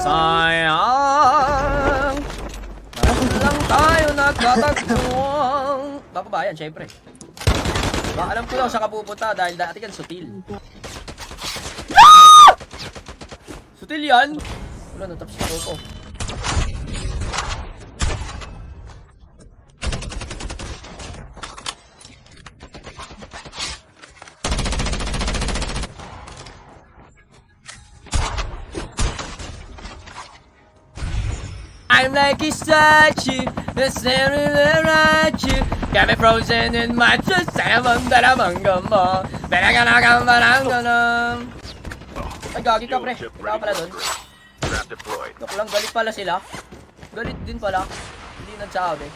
Sayang lang tayo nagkatagpuan. Bababayan, syempre. Alam ko lang sa kapupunta dahil dati kan sutil. Ah! Sutil yan? Wala, natapos na ko. I'm like a statue, staring at you. Got me frozen in my chest. Salamang mo. Belanganang. Ay, gagi ka, pre. Wala pala doon. Joke lang, galit pala sila. Galit din pala. Hindi nagsabi.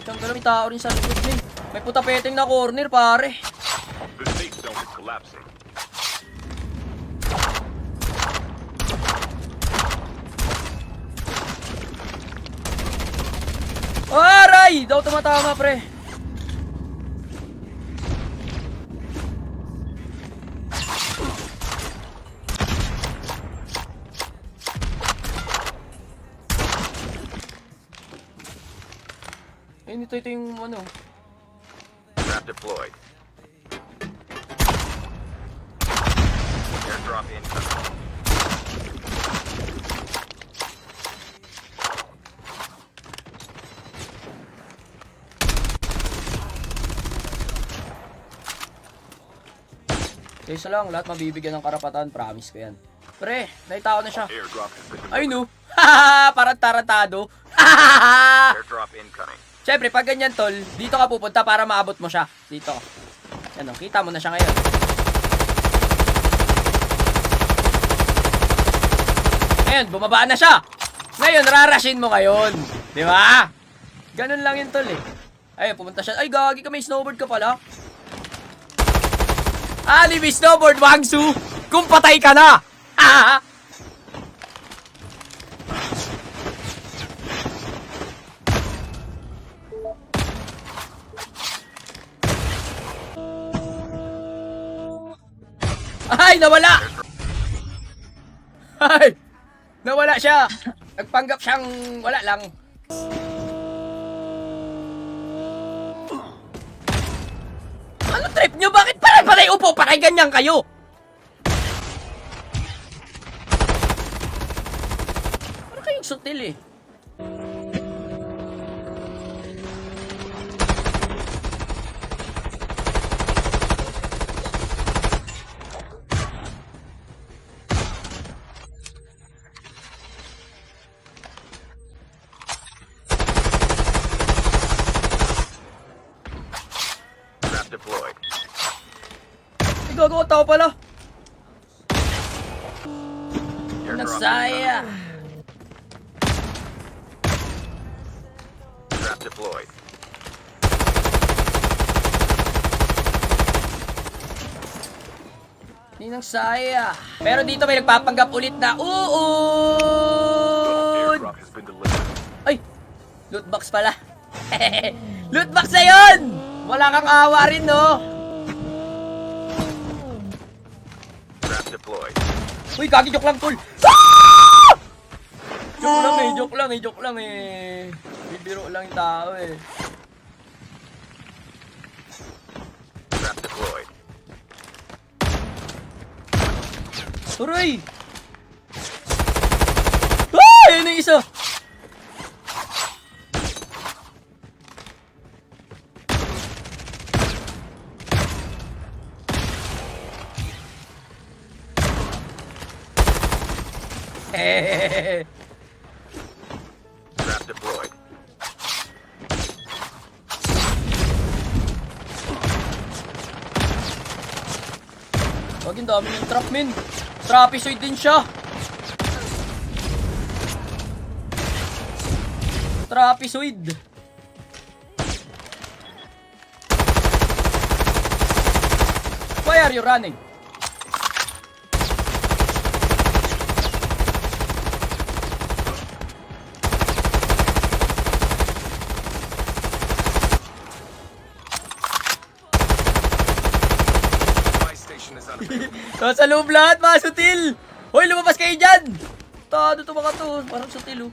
Itang gano'n, may tao rin sa likod din. May puta-peteng na corner, pare. The safe zone is collapsing. Aray! Daw tumatama, pre. Ayun, ito yung ano. Trap deployed. Airdrop incoming. Kaysa lang, lahat mabibigyan ng karapatan. Promise ko yan. Pre, naitao na siya. Airdrop has been Ay delivered. no. Hahaha, parang tarantado. Hahaha. Airdrop incoming. Siyempre, pag ganyan tol, dito ka pupunta para maabot mo siya. Dito. Yan o, kita mo na siya ngayon. Ngayon, bumaba na siya. Ngayon, rarashin mo ngayon. Di ba? Ganun lang yun tol eh. Ayun, pumunta siya. Ay, gagi ka, may snowboard ka pala. Ali, may snowboard, Wangsu. Kung patay ka na. Ah! Ay, nawala! Ay! Nawala siya! Nagpanggap siyang wala lang. Ano trip nyo? Bakit paray-paray upo? Paray ganyan kayo! Parang kayong sutil eh. Trap deployed. Ay, gagawa tao pala. Airdrop Nagsaya. incoming. Trap deployed. Hindi nagsaya. Pero dito may nagpapanggap ulit na uud. Airdrop has been delivered. Ay! Loot box pala. Loot box na yun! Wala kang awa rin, no? Trap deployed. Uy, kagi joke lang, tol. Ah! Joke lang eh. Bibiro lang yung tao eh. Trap deployed. Aray! Ah! Ayun yung isa. Hehehehe. Trap deployed. Wag yung dami ng trap, min. Trapezoid din siya. Trapezoid. Why are you running? Buy station Mission is unavailable. Nasa loob lahat, mga sutil! Hoy, lumabas kayo dyan! Tado to mga to. Parang sutil, oh.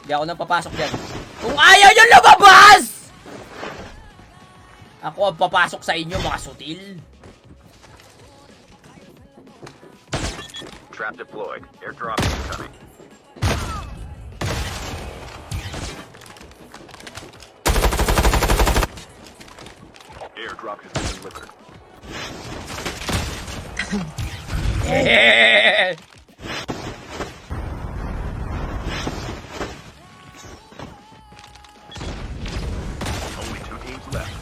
Hindi ako nang papasok dyan. Kung ayaw nyo lumabas! Ako ang papasok sa inyo, mga sutil. Trap deployed. Airdrop incoming. Airdrop has been delivered. Eh! Only 2 teams left.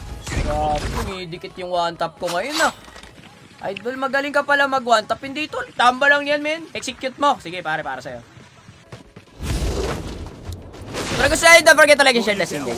Grabe, dumidikit yung one tap ko ngayon, ah. Idol, magaling ka pala mag one tap. Hindi to, tamba lang yan, men. Execute mo. Sige, pare, para sa'yo. Pero gusto nyo, don't forget to like and share this video.